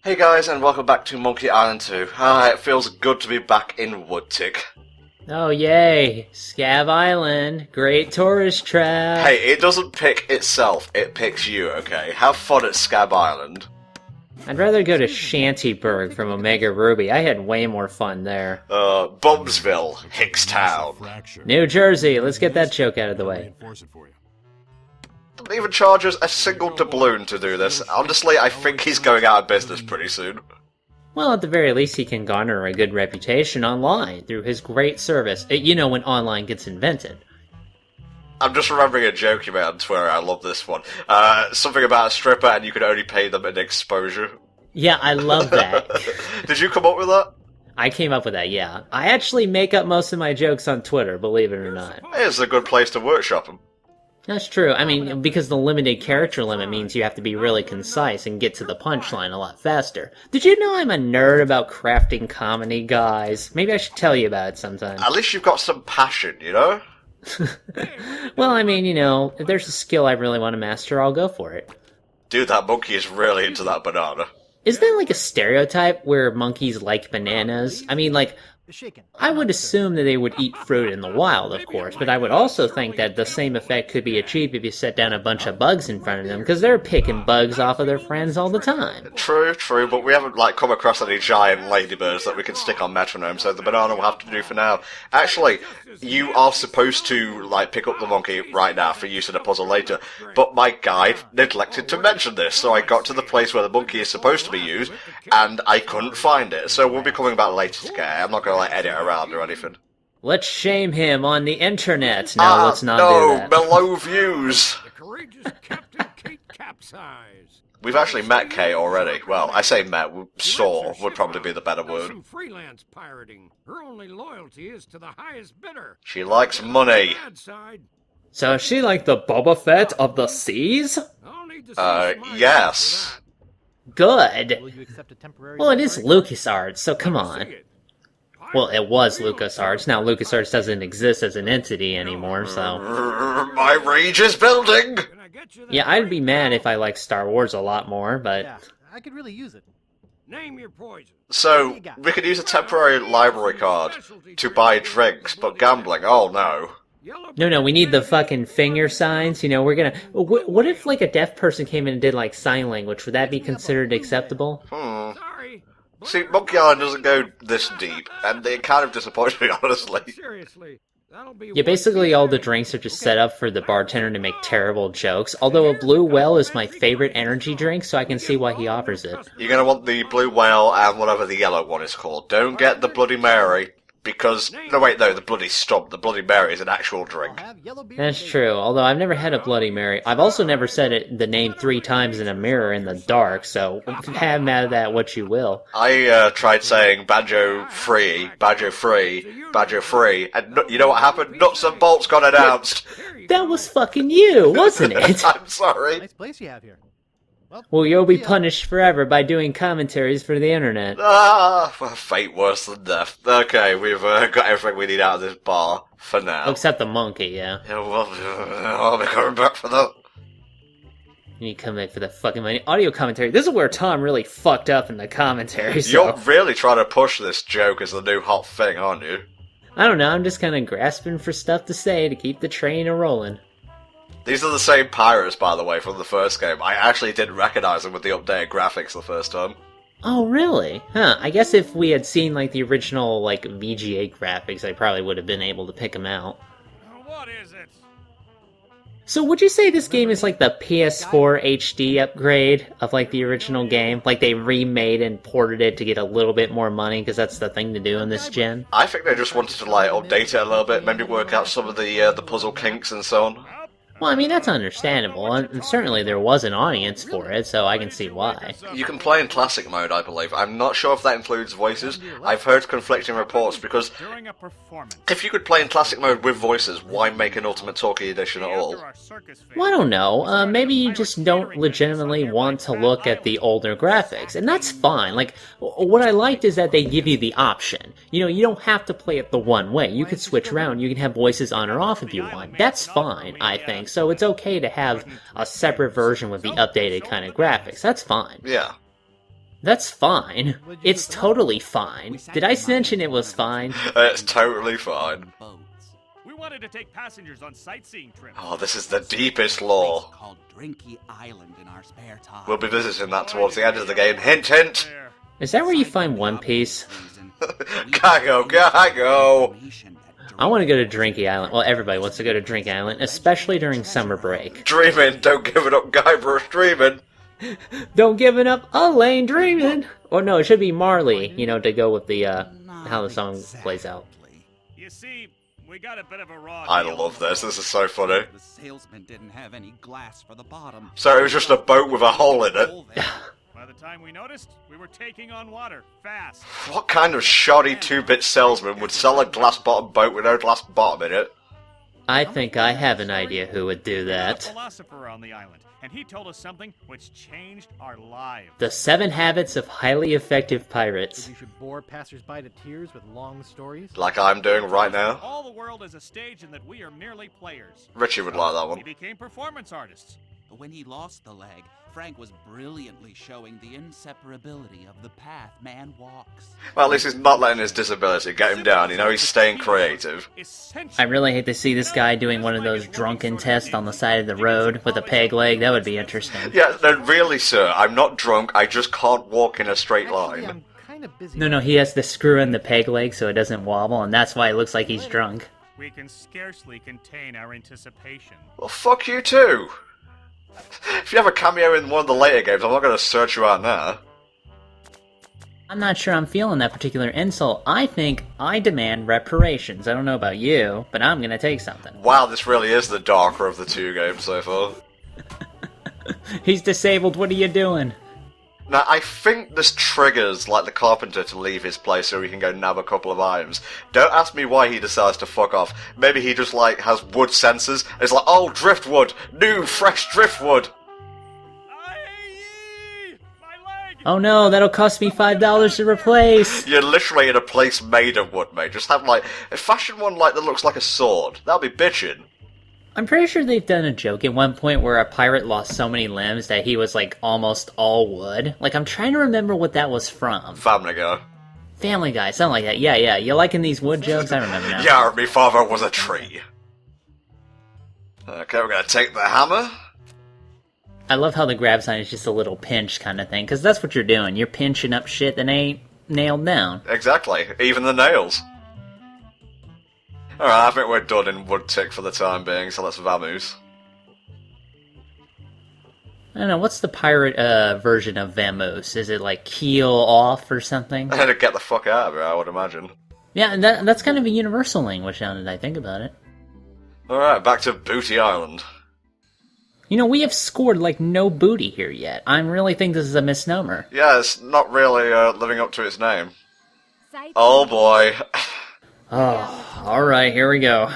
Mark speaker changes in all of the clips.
Speaker 1: Hey guys, and welcome back to Monkey Island 2. It feels good to be back in Woodtick.
Speaker 2: Oh yay! Scab Island, great tourist trap.
Speaker 1: Hey, it doesn't pick itself, it picks you, okay? Have fun at Scab Island.
Speaker 2: I'd rather go to Shantyburg from Omega Ruby. I had way more fun there.
Speaker 1: Bumsville, Hickstown.
Speaker 2: New Jersey, let's get that joke out of the way.
Speaker 1: Don't even charge us a single doubloon to do this. Honestly, I think he's going out of business pretty soon.
Speaker 2: Well, at the very least, he can garner a good reputation online through his great service. You know, when online gets invented.
Speaker 1: I'm just remembering a joke you made on Twitter. I love this one. Something about a stripper and you could only pay them an exposure.
Speaker 2: Yeah, I love that.
Speaker 1: Did you come up with that?
Speaker 2: I came up with that, yeah. I actually make up most of my jokes on Twitter, believe it or not.
Speaker 1: It's a good place to workshop them.
Speaker 2: That's true. I mean, because the limited character limit means you have to be really concise and get to the punchline a lot faster. Did you know I'm a nerd about crafting comedy, guys? Maybe I should tell you about it sometime.
Speaker 1: At least you've got some passion, you know?
Speaker 2: Well, I mean, you know, if there's a skill I really want to master, I'll go for it.
Speaker 1: Dude, that monkey is really into that banana.
Speaker 2: Isn't there like a stereotype where monkeys like bananas? I mean, like, I would assume that they would eat fruit in the wild, of course, but I would also think that the same effect could be achieved if you set down a bunch of bugs in front of them, because they're picking bugs off of their friends all the time.
Speaker 1: True, but we haven't, come across any giant ladybirds that we can stick on metronome, so the banana will have to do for now. Actually, you are supposed to, pick up the monkey right now for use in a puzzle later, but my guide neglected to mention this, so I got to the place where the monkey is supposed to be used, and I couldn't find it, so we'll be coming back later to get it. I'm not going to edit around or anything.
Speaker 2: Let's shame him on the internet. No, let's not do that.
Speaker 1: No, below views.
Speaker 3: The courageous Captain Kate Capsize.
Speaker 1: We've actually met Kate already. Well, I say met, saw would probably be the better word.
Speaker 3: Some freelance pirating. Her only loyalty is to the highest bidder.
Speaker 1: She likes money.
Speaker 2: So is she like the Boba Fett of the seas?
Speaker 1: Yes.
Speaker 2: Good. Well, it is LucasArts, so come on. Well, it was LucasArts. Now LucasArts doesn't exist as an entity anymore, so...
Speaker 1: My rage is building!
Speaker 2: Yeah, I'd be mad if I liked Star Wars a lot more, but...
Speaker 4: Yeah, I could really use it.
Speaker 3: Name your poison.
Speaker 1: So, we could use a temporary library card to buy drinks, but gambling, oh no.
Speaker 2: No, we need the fucking finger signs, you know, we're gonna... What if, a deaf person came in and did, sign language? Would that be considered acceptable?
Speaker 1: See, Monkey Island doesn't go this deep, and it kind of disappoints me, honestly.
Speaker 3: Seriously.
Speaker 2: Yeah, basically all the drinks are just set up for the bartender to make terrible jokes, although a Blue Whale is my favorite energy drink, so I can see why he offers it.
Speaker 1: You're gonna want the Blue Whale and whatever the yellow one is called. Don't get the Bloody Mary, because... No, wait, no, the Bloody Stump. The Bloody Mary is an actual drink.
Speaker 2: That's true, although I've never had a Bloody Mary. I've also never said the name 3 times in a mirror in the dark, so have out of that what you will.
Speaker 1: I tried saying Banjo free, and you know what happened? Nuts and bolts got announced.
Speaker 2: That was fucking you, wasn't it?
Speaker 1: I'm sorry.
Speaker 4: Nice place you have here.
Speaker 2: Well, you'll be punished forever by doing commentaries for the internet.
Speaker 1: Fate worse than death. Okay, we've got everything we need out of this bar, for now.
Speaker 2: Except the monkey, yeah.
Speaker 1: Yeah, well, I'll be coming back for that.
Speaker 2: You need to come back for the fucking audio commentary. This is where Tom really fucked up in the commentary, so...
Speaker 1: You're really trying to push this joke as the new hot thing, aren't you?
Speaker 2: I don't know, I'm just kind of grasping for stuff to say to keep the train a-rolling.
Speaker 1: These are the same pirates, by the way, from the first game. I actually didn't recognize them with the updated graphics the first time.
Speaker 2: Oh, really? Huh, I guess if we had seen, the original, VGA graphics, I probably would have been able to pick them out.
Speaker 3: What is it?
Speaker 2: So would you say this game is the PS4 HD upgrade of, the original game? They remade and ported it to get a little bit more money, because that's the thing to do in this gen?
Speaker 1: I think they just wanted to, update it a little bit, maybe work out some of the puzzle kinks and so on.
Speaker 2: Well, I mean, that's understandable, and certainly there was an audience for it, so I can see why.
Speaker 1: You can play in classic mode, I believe. I'm not sure if that includes voices. I've heard conflicting reports, because if you could play in classic mode with voices, why make an Ultimate Talkie Edition at all?
Speaker 2: Well, I don't know. Maybe you just don't legitimately want to look at the older graphics, and that's fine. What I liked is that they give you the option. You know, you don't have to play it the one way. You could switch around. You can have voices on or off if you want. That's fine, I think. So it's okay to have a separate version with the updated kind of graphics. That's fine.
Speaker 1: Yeah.
Speaker 2: That's fine. It's totally fine. Did I mention it was fine?
Speaker 1: It's totally fine.
Speaker 5: We wanted to take passengers on sightseeing trips.
Speaker 1: Oh, this is the deepest lore.
Speaker 6: Called Drinky Island in our spare time.
Speaker 1: We'll be visiting that towards the end of the game. Hint, hint!
Speaker 2: Is that where you find One Piece?
Speaker 1: Gago, gago!
Speaker 2: I want to go to Drinky Island. Well, everybody wants to go to Drink Island, especially during summer break.
Speaker 1: Dreaming, don't give it up, Guybrush, dreaming.
Speaker 2: Don't give it up, Elaine dreaming! Or no, it should be Marley, you know, to go with the, how the song plays out.
Speaker 5: You see, we got a bit of a raw
Speaker 1: I
Speaker 5: deal.
Speaker 1: love this is so funny.
Speaker 6: The salesman didn't have any glass for the bottom.
Speaker 1: So it was just a boat with a hole in it.
Speaker 5: By the time we noticed, we were taking on water, fast.
Speaker 1: What kind of shoddy 2-bit salesman would sell a glass-bottom boat with no glass bottom in it?
Speaker 2: I think I have an idea who would do
Speaker 5: We met a
Speaker 2: that.
Speaker 5: philosopher on the island, and he told us something which changed our lives.
Speaker 2: The 7 Habits of Highly Effective Pirates.
Speaker 4: You should bore passersby to tears with long stories.
Speaker 1: Like I'm doing right now.
Speaker 5: All the world is a stage and that we are merely players.
Speaker 1: Richie would like that
Speaker 5: We
Speaker 1: one.
Speaker 5: became performance artists.
Speaker 6: But when he lost the leg, Frank was brilliantly showing the inseparability of the path man walks.
Speaker 1: Well, at least he's not letting his disability get him down, you know, he's staying creative.
Speaker 2: I really hate to see this guy doing one of those drunken tests on the side of the road with a peg leg. That would be interesting.
Speaker 1: Yeah, no, really, sir, I'm not drunk, I just can't walk in a straight
Speaker 4: Actually,
Speaker 1: line.
Speaker 4: I'm kind of busy.
Speaker 2: No, he has to screw in the peg leg so it doesn't wobble, and that's why it looks like he's drunk.
Speaker 5: We can scarcely contain our anticipation.
Speaker 1: Well, fuck you too! If you have a cameo in one of the later games, I'm not going to search you out now.
Speaker 2: I'm not sure I'm feeling that particular insult. I think I demand reparations. I don't know about you, but I'm gonna take something.
Speaker 1: Wow, this really is the darker of the 2 games so far.
Speaker 2: He's disabled, what are you doing?
Speaker 1: Now, I think this triggers, like, the carpenter to leave his place so he can go nab a couple of items. Don't ask me why he decides to fuck off. Maybe he just, like, has wood sensors. It's like, oh, driftwood! New, fresh driftwood!
Speaker 5: Aye! My leg!
Speaker 2: Oh no, that'll cost me $5 to replace!
Speaker 1: You're literally in a place made of wood, mate. Just have, like, a fashion one, like, that looks like a sword. That'll be bitchin'.
Speaker 2: I'm pretty sure they've done a joke at one point where a pirate lost so many limbs that he was, like, almost all wood. Like, I'm trying to remember what that was from.
Speaker 1: Family Guy.
Speaker 2: Family Guy, something like that. Yeah, you liking these wood jokes? I remember now.
Speaker 1: Yeah, me father was a tree. Okay, we're gonna take the hammer.
Speaker 2: I love how the grab sign is just a little pinch kind of thing, because that's what you're doing. You're pinching up shit that ain't nailed down.
Speaker 1: Exactly, even the nails. Alright, I think we're done in wood tick for the time being, so let's vamoose.
Speaker 2: I don't know, what's the pirate version of Vamoose? Is it like keel off or something?
Speaker 1: To get the fuck out of here, I would imagine.
Speaker 2: Yeah, and that's kind of a universal language now that I think about it.
Speaker 1: Alright, back to Booty Island.
Speaker 2: You know, we have scored like no booty here yet. I really think this is a misnomer.
Speaker 1: Yeah, it's not really living up to its name. Oh boy.
Speaker 2: Oh, alright, here we go.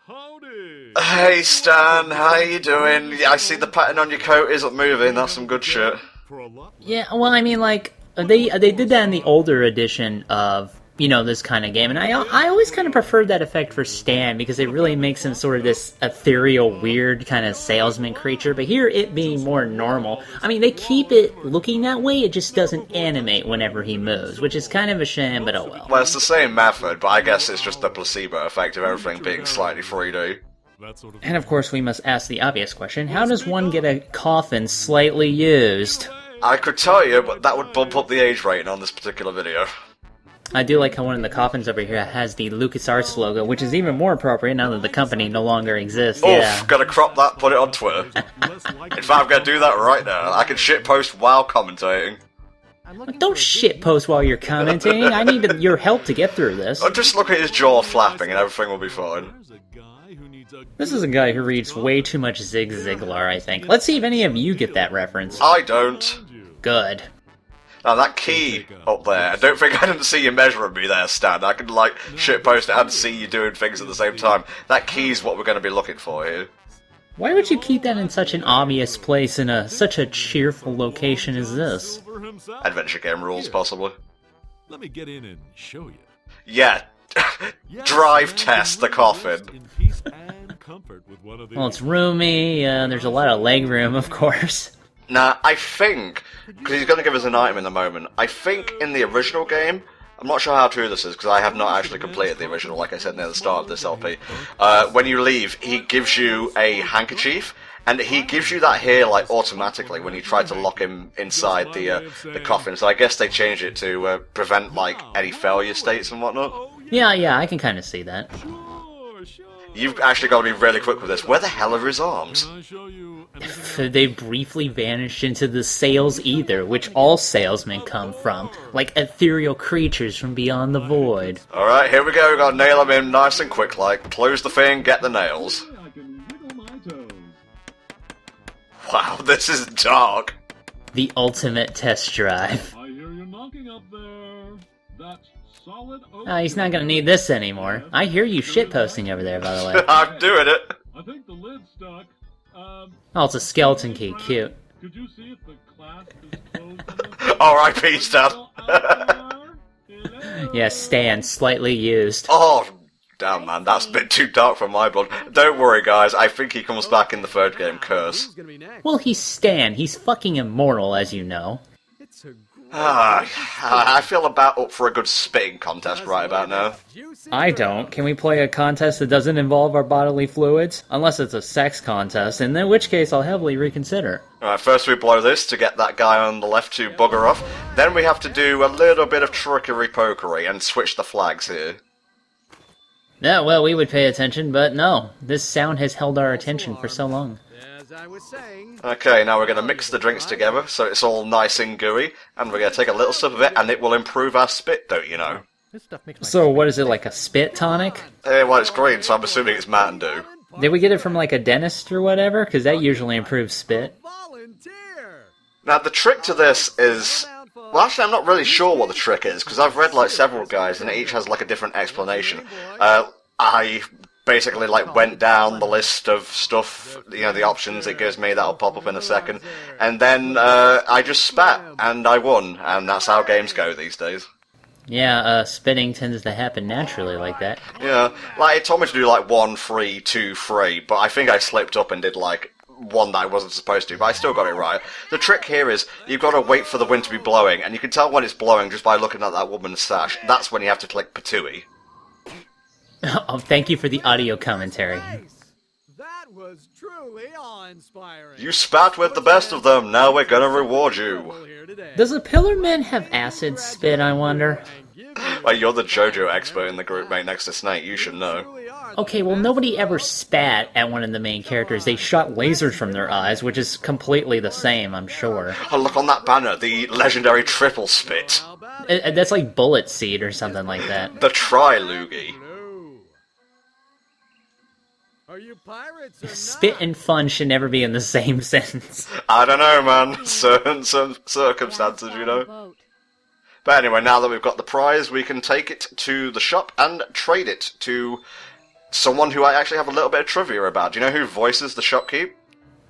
Speaker 3: Howdy!
Speaker 1: Hey Stan, how you doing? Yeah, I see the pattern on your coat isn't moving, that's some good shit.
Speaker 3: For a lot.
Speaker 2: Yeah, well, I mean, like, they did that in the older edition of, you know, this kind of game, and I always kind of preferred that effect for Stan, because it really makes him sort of this ethereal, weird kind of salesman creature, but here, it being more normal, I mean, they keep it looking that way, it just doesn't animate whenever he moves, which is kind of a shame, but oh well.
Speaker 1: Well, it's the same method, but I guess it's just the placebo effect of everything being slightly 3D.
Speaker 3: That sort of
Speaker 2: And of course, we must ask the obvious question, how does one get a coffin slightly used?
Speaker 1: I could tell you, but that would bump up the age rating on this particular video.
Speaker 2: I do like how one of the coffins over here has the LucasArts logo, which is even more appropriate now that the company no longer exists.
Speaker 1: Oof,
Speaker 2: Yeah.
Speaker 1: gotta crop that, put it on Twitter.
Speaker 3: less likely.
Speaker 1: In fact, I'm gonna do that right now. I can shitpost while commentating.
Speaker 4: I'm looking
Speaker 2: Don't
Speaker 4: for a
Speaker 2: shit post while you're commenting. I need your help to get through this.
Speaker 1: I'll just look at his jaw flapping and everything will be fine.
Speaker 3: There's a guy who needs a
Speaker 2: This is a guy who reads way too much Zig Ziglar, I think. Let's see if any of you get that reference.
Speaker 1: I don't.
Speaker 2: Good.
Speaker 1: Now that key up there, I don't think I didn't see you measuring me there, Stan. I can, like, shitpost and see you doing things at the same time. That key's what we're gonna be looking for here.
Speaker 2: Why would you keep that in such an obvious place in such a cheerful location as this?
Speaker 3: silver himself.
Speaker 1: Adventure game rules, possibly.
Speaker 3: Let me get in and show you.
Speaker 1: Yeah.
Speaker 3: Yes,
Speaker 1: Drive
Speaker 3: man,
Speaker 1: test the
Speaker 3: you can
Speaker 1: coffin.
Speaker 3: rest in peace and comfort with one of these.
Speaker 2: Well, it's roomy, there's a lot of leg room, of course.
Speaker 1: Now, I think, because he's going to give us an item in a moment, I think in the original game, I'm not sure how true this is, because I have not actually completed the original, like I said near the start of this LP. When you leave, he gives you a handkerchief, and he gives you that here, like, automatically when you try to lock him inside the coffin. So I guess they changed it to prevent, like, any failure states and whatnot.
Speaker 2: Yeah, I can kind of see that.
Speaker 1: You've actually got to be really quick with this. Where the hell are his arms?
Speaker 2: They briefly vanished into the sails ether, which all salesmen come from, like ethereal creatures from beyond the void.
Speaker 1: Alright, here we go. We've got to nail him in nice and quick, like. Close the thing, get the nails. Wow, this is dark.
Speaker 2: The ultimate test drive.
Speaker 7: I hear you knocking up there. That's solid oak.
Speaker 2: Oh, he's not gonna need this anymore. I hear you shitposting over there, by the way.
Speaker 1: I'm doing it.
Speaker 7: I think the lid's stuck.
Speaker 2: Oh, it's a skeleton key, cute.
Speaker 7: Could you see if the clasp is closed?
Speaker 1: R.I.P. Stan.
Speaker 2: Yeah, Stan, slightly used.
Speaker 1: Oh, damn, man, that's a bit too dark for my blood. Don't worry, guys, I think he comes back in the third game, Curse.
Speaker 2: Well, he's Stan. He's fucking immortal, as you know.
Speaker 1: I feel about up for a good spitting contest right about now.
Speaker 2: I don't. Can we play a contest that doesn't involve our bodily fluids? Unless it's a sex contest, in which case I'll heavily reconsider.
Speaker 1: Alright, first we blow this to get that guy on the left to bugger off. Then we have to do a little bit of trickery-pokery and switch the flags here.
Speaker 2: Yeah, well, we would pay attention, but no. This sound has held our attention for so long.
Speaker 8: As I was saying.
Speaker 1: Okay, now we're going to mix the drinks together so it's all nice and gooey, and we're going to take a little sip of it, and it will improve our spit, don't you know?
Speaker 4: This stuff makes my
Speaker 2: So what is it, like a spit tonic?
Speaker 1: Well, it's green, so I'm assuming it's Mountain Dew.
Speaker 2: Did we get it from like a dentist or whatever? Because that usually improves spit.
Speaker 8: Volunteer.
Speaker 1: Now, the trick to this is... Well, actually, I'm not really sure what the trick is, because I've read, like, several guys, and each has, like, a different explanation. I basically, like, went down the list of stuff, you know, the options it gives me, that'll pop up in a second, and then, I just spat, and I won, and that's how games go these days.
Speaker 2: Yeah, spitting tends to happen naturally like that.
Speaker 1: Yeah, like, it told me to do, like, 1, 3, 2, 3, but I think I slipped up and did, like, one that I wasn't supposed to, but I still got it right. The trick here is, you've got to wait for the wind to be blowing, and you can tell when it's blowing just by looking at that woman's sash. That's when you have to click PTOOIE.
Speaker 2: Oh, thank you for the audio commentary.
Speaker 8: That was truly awe-inspiring.
Speaker 1: You spat with the best of them, now we're gonna reward you.
Speaker 2: Does a Pillarman have acid spit, I wonder?
Speaker 1: Well, you're the JoJo expert in the group, mate, next to Snake, you should know.
Speaker 2: Okay, well, nobody ever spat at one of the main characters. They shot lasers from their eyes, which is completely the same, I'm sure.
Speaker 1: Oh, look on that banner, the legendary triple spit.
Speaker 2: That's like bullet seed or something like that.
Speaker 1: The Tri Loogie.
Speaker 8: Are you pirates or
Speaker 2: Spit
Speaker 8: not?
Speaker 2: and fun should never be in the same sentence.
Speaker 1: I don't know, man. Certain circumstances, you know. But anyway, now that we've got the prize, we can take it to the shop and trade it to someone who I actually have a little bit of trivia about. Do you know who voices the shopkeep?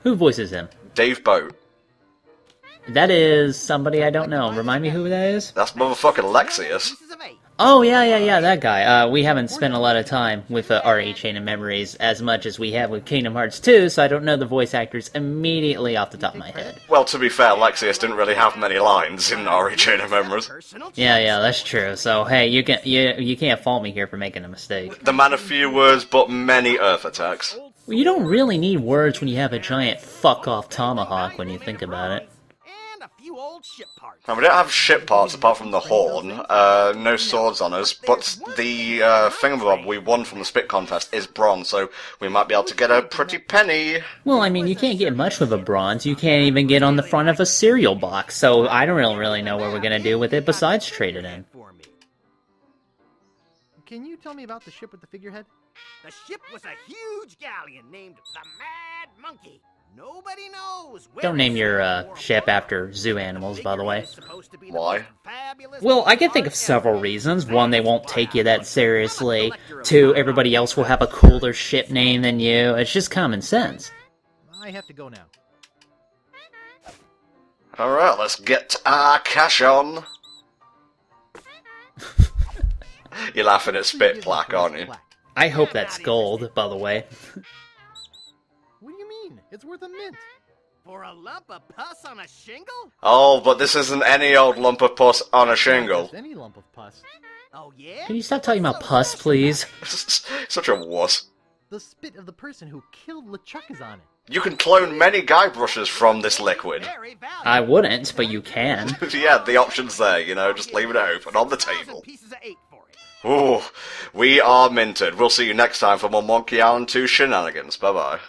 Speaker 2: Who voices him?
Speaker 1: Dave Boat.
Speaker 2: That is somebody I don't know. Remind me who that is?
Speaker 1: That's motherfucking Lexius.
Speaker 2: Oh, yeah, that guy. We haven't spent a lot of time with RE Chain of Memories as much as we have with Kingdom Hearts 2, so I don't know the voice actors immediately off the top of my head.
Speaker 1: Well, to be fair, Lexius didn't really have many lines in RE Chain of Memories.
Speaker 2: Yeah, that's true. So, hey, you can't fault me here for making a mistake.
Speaker 1: The man of few words, but many earth attacks.
Speaker 2: Well, you don't really need words when you have a giant fuck-off tomahawk when you think about it.
Speaker 6: And a few old ship parts.
Speaker 1: Now, we don't have ship parts apart from the horn, no swords on us, but the thingamabob we won from the spit contest is bronze, so we might be able to get a pretty penny.
Speaker 2: Well, I mean, you can't get much with a bronze. You can't even get on the front of a cereal box, so I don't really know what we're gonna do with it besides trade it in.
Speaker 4: Can you tell me about the ship with the figurehead?
Speaker 9: The ship was a huge galleon named the Mad Monkey. Nobody knows.
Speaker 2: Don't name your ship after zoo animals, by the way.
Speaker 1: Why?
Speaker 2: Well, I can think of several reasons. One, they won't take you that seriously. Two, everybody else will have a cooler ship name than you. It's just common sense.
Speaker 4: I have to go now.
Speaker 1: Alright, let's get our cash on. You're laughing at spit plaque, aren't you?
Speaker 2: I hope that's gold, by the way.
Speaker 4: What do you mean? It's worth a mint.
Speaker 9: For a lump of pus on a shingle?
Speaker 1: Oh, but this isn't any old lump of pus on a shingle.
Speaker 4: Just any lump of pus.
Speaker 9: Oh, yeah?
Speaker 2: Can you stop talking about pus, please?
Speaker 1: Such a wuss.
Speaker 4: The spit of the person who killed LeChuck is on it.
Speaker 1: You can clone many guy brushes from this liquid.
Speaker 9: Very valuable.
Speaker 2: I wouldn't, but you can.
Speaker 1: Yeah, the option's there, you know, just leave it open on the
Speaker 9: 1,000
Speaker 1: table.
Speaker 9: pieces of 8 for it.
Speaker 1: Ooh, we are minted. We'll see you next time for more Monkey Island 2 shenanigans. Bye-bye.